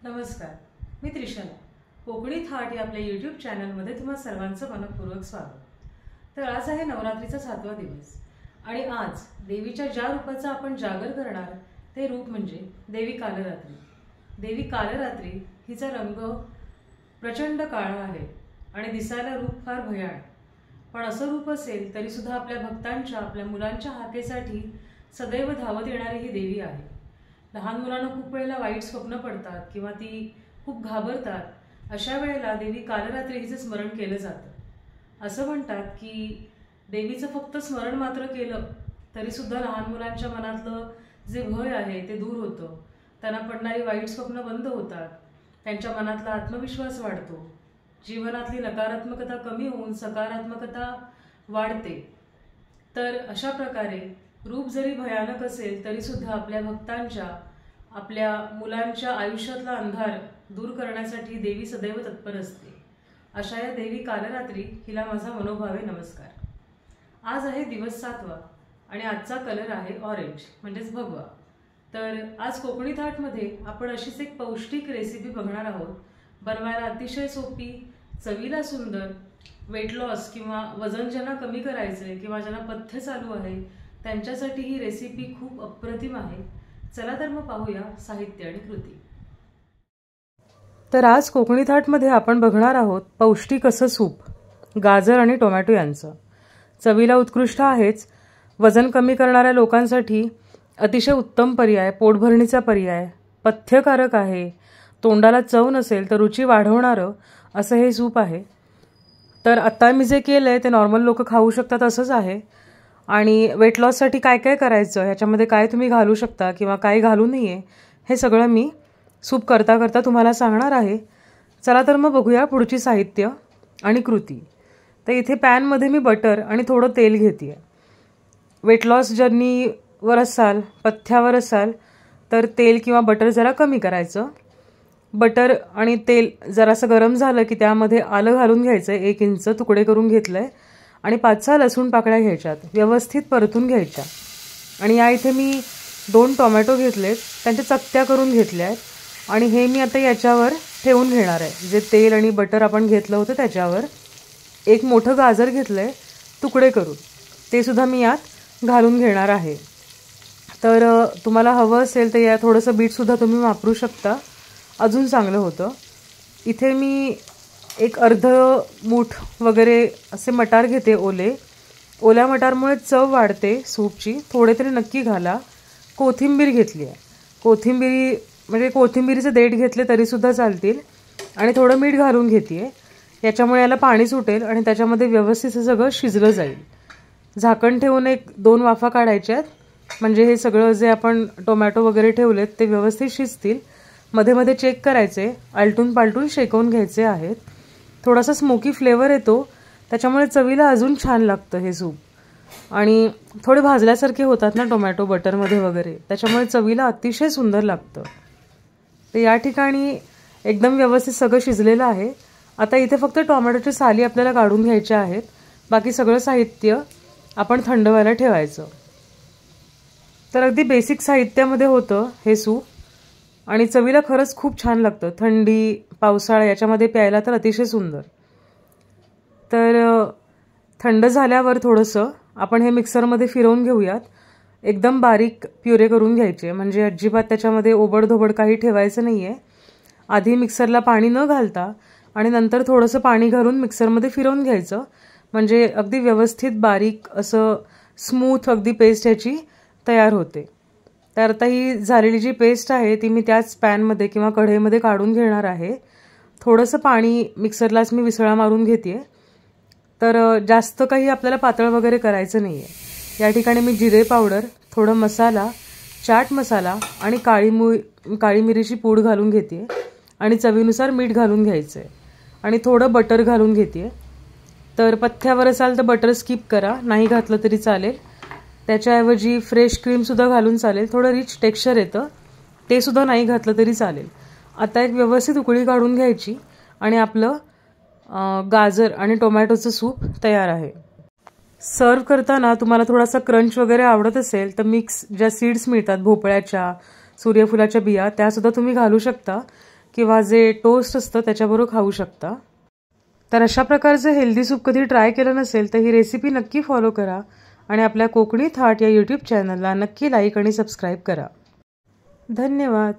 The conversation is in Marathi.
नमस्कार, मी त्रिशला. कोकणी थाट या आपल्या यूट्यूब चॅनलमध्ये तुम्हा सर्वांचं मनपूर्वक स्वागत. तर आज आहे नवरात्रीचा 7वा दिवस आणि आज देवीच्या ज्या रूपाचा आपण जागर करणार ते रूप म्हणजे देवी कालरात्री. देवी कालरात्री हिचा रंग प्रचंड काळा आहे आणि दिसायला रूप फार भयानक. पण असं रूप असेल तरी सुद्धा आपल्या भक्तांच्या, आपल्या मुलांच्या हाकेसाठी सदैव धावत येणारी ही देवी आहे. लहान मुलांना खूप वेळेला वाईट स्वप्न पडतात किंवा ती खूप घाबरतात. अशा वेळेला देवी कालरात्री हिचं स्मरण केलं जातं. असं म्हणतात की देवीचं फक्त स्मरण मात्र केलं तरी सुद्धा लहान मुलांच्या मनातलं जे भय आहे ते दूर होतं. त्यांना पडणारी वाईट स्वप्न बंद होतात. त्यांच्या मनातला आत्मविश्वास वाढतो. जीवनातली नकारात्मकता कमी होऊन सकारात्मकता वाढते. तर अशा प्रकारे रूप जरी भयानक असेल तरी सुद्धा आपल्या भक्तांच्या, आपल्या मुलांच्या आयुष्यातला अंधार दूर करण्यासाठी देवी सदैव तत्पर असते. अशा या देवी कालरात्री हिला माझा मनोभावे नमस्कार. आज आहे दिवस 7वा आणि आजचा कलर आहे ऑरेंज म्हणजेच भगवा. तर आज कोकणी थाटमध्ये आपण अशीच एक पौष्टिक रेसिपी बघणार आहोत. बनवायला अतिशय सोपी, चवीला सुंदर, वेट लॉस किंवा वजन ज्यांना कमी करायचं आहे किंवा ज्यांना पथ्य चालू आहे त्यांच्यासाठी ही रेसिपी खूप अप्रतिम आहे. चला तर मग पाहूया साहित्य आणि कृती. तर आज कोकणी थाटमध्ये आपण बघणार आहोत पौष्टिक असं सूप, गाजर आणि टोमॅटो यांचं. चवीला उत्कृष्ट आहेच, वजन कमी करणाऱ्या लोकांसाठी अतिशय उत्तम पर्याय, पोटभरणीचा पर्याय, पथ्यकारक आहे. तोंडाला चव नसेल तर रुची वाढवणारं असं हे सूप आहे. तर आत्ता मी जे केलं आहे ते नॉर्मल लोक खाऊ शकतात असंच आहे. आणि वेट लॉससाठी काय काय करायचं, ह्याच्यामध्ये काय तुम्ही घालू शकता किंवा काय घालू नये हे सगळं मी सूप करता करता तुम्हाला सांगणार आहे. चला तर मग बघूया पुढची साहित्य आणि कृती. तर इथे पॅनमध्ये मी बटर आणि थोडं तेल घेते आहे. वेट लॉस जर्नीवर असाल, पथ्यावर असाल तर तेल किंवा बटर जरा कमी करायचं. बटर आणि तेल जरासं गरम झालं की त्यामध्ये आलं घालून घ्यायचं, 1 इंच तुकडे करून घेतलं आहे आणि 5-6 लसूण पाकळ्या घ्यायच्यात, व्यवस्थित परतून घ्यायच्या. आणि या इथे मी 2 टोमॅटो घेतलेत, त्यांच्या चकत्या करून घेतल्या आहेत आणि हे मी आता याच्यावर ठेवून घेणार आहे. जे तेल आणि बटर आपण घेतलं होतं त्याच्यावर. 1 मोठं गाजर घेतलं आहे तुकडे करून, ते सुद्धा मी यात घालून घेणार आहे. तर तुम्हाला हवं असेल तर या थोडंसं बीटसुद्धा तुम्ही वापरू शकता, अजून चांगलं होतं. इथे मी 1 अर्ध मूठ वगैरे असे मटार घेते ओले. ओल्या मटारमुळे चव वाढते सूपची, थोडे तरी नक्की घाला. कोथिंबीर घेतली आहे, कोथिंबीरीचे देठ घेतले तरीसुद्धा चालतील. आणि थोडं मीठ घालून घेते आहे, याच्यामुळे याला पाणी सुटेल आणि त्याच्यामध्ये व्यवस्थित हे सगळं शिजलं जाईल. झाकण ठेवून 1-2 वाफा काढायच्या आहेत, म्हणजे हे सगळं जे आपण टोमॅटो वगैरे ठेवलेत ते व्यवस्थित शिजतील. मध्ये मध्ये चेक करायचे, आलटून पालटून शेकवून घ्यायचे आहेत. थोडासा स्मोकी फ्लेवर येतो, त्याच्यामुळे चवीला अजून छान लागतं हे सूप. आणि थोडे भाजल्यासारखे होतात ना टोमॅटो बटरमध्ये वगैरे, त्याच्यामुळे चवीला अतिशय सुंदर लागतं. तर या ठिकाणी एकदम व्यवस्थित सगळं शिजलेलं आहे. आता इथे फक्त टोमॅटोची साली आपल्याला काढून घ्यायच्या आहेत. बाकी सगळं साहित्य आपण थंड व्हायला ठेवायचं. तर अगदी बेसिक साहित्यामध्ये होतं हे सूप आणि चवीला खरंच खूप छान लागतं. थंडी, पावसाळा याच्यामध्ये प्यायला तर अतिशय सुंदर. तर थंड झाल्यावर थोडंसं आपण हे मिक्सरमध्ये फिरवून घेऊयात. एकदम बारीक प्युरे करून घ्यायचे, म्हणजे अजिबात त्याच्यामध्ये ओबडधोबड काही ठेवायचं नाही आहे. आधी मिक्सरला पाणी न घालता आणि नंतर थोडंसं पाणी घालून मिक्सरमध्ये फिरवून घ्यायचं, म्हणजे अगदी व्यवस्थित बारीक असं स्मूथ अगदी पेस्ट ह्याची तयार होते. तर आता ही झालेली जी पेस्ट आहे ती मी त्याच पॅनमध्ये किंवा कढईमध्ये काढून घेणार आहे. थोडंसं पाणी मिक्सरलाच मी विसळा मारून घेते. तर जास्त काही आपल्याला पातळ वगैरे करायचं नाही आहे. या ठिकाणी मी जिरे पावडर, थोडं मसाला, चाट मसाला आणि काळी मिरीची पूड घालून घेते आणि चवीनुसार मीठ घालून घ्यायचं आहे आणि थोडं बटर घालून घेते. तर पथ्यावर असाल तर बटर स्किप करा, नाही घातलं तरी चालेल. त्याच्याऐवजी फ्रेश क्रीमसुद्धा घालून चालेल, थोडं रिच टेक्स्चर येतं, ते सुद्धा नाही घातलं तरी चालेल. आता एक व्यवस्थित उकळी काढून घ्यायची आणि आपलं गाजर आणि टोमॅटोचं सूप तयार आहे. सर्व करताना तुम्हाला थोडासा क्रंच वगैरे आवडत असेल तर मिक्स ज्या सीड्स मिळतात भोपळ्याच्या, सूर्यफुलाच्या बिया, त्यासुद्धा तुम्ही घालू शकता. किंवा जे टोस्ट असतं त्याच्याबरोबर खाऊ शकता. तर अशा प्रकारचं हेल्दी सूप कधी ट्राय केलं नसेल तर ही रेसिपी नक्की फॉलो करा आणि आपल्या कोकणी थाट या यूट्यूब चॅनलला नक्की लाईक आणि सबस्क्राईब करा. धन्यवाद.